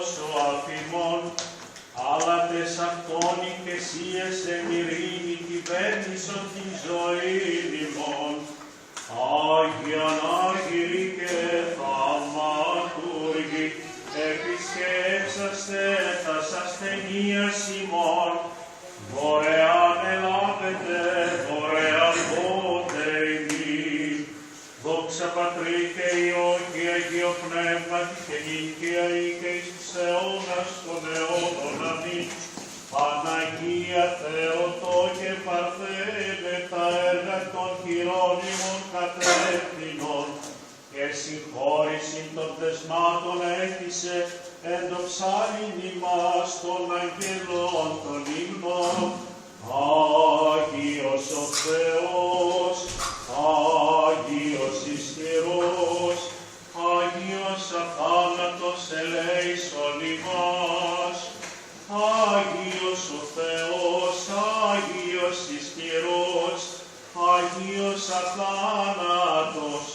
Θεός ο αφημών, αλλά τες αυτόν ηκεσίες εν ειρήνη κυβέρνησον τη ζωήν ημών. Άγιον Άγιοι και θαυματούργοι, επισκέψαστε τας ασθενείας ημών, δωρεάν ελάβετε, δωρεάν πότε ημί. Δόξα Πατρί και Υιό και Αγίο Πνεύματι και νύχια ή και εις τους αιώνας των αιώνων. Αμήν. Παναγία Θεοτό και Παρθένε τα έργα των χειρών ημών κατεύθυνον και συγχώρησιν των δεσμάτων έχισε εν το ψάλιν ημάς των αγγελών των ύμνων. Άγιος ο Θεός, Άγιος ισχυρός, Άγιος αθάνατος ελέησον ημάς. Άγιος ο Θεός, Άγιος ισχυρός, Άγιος αθάνατος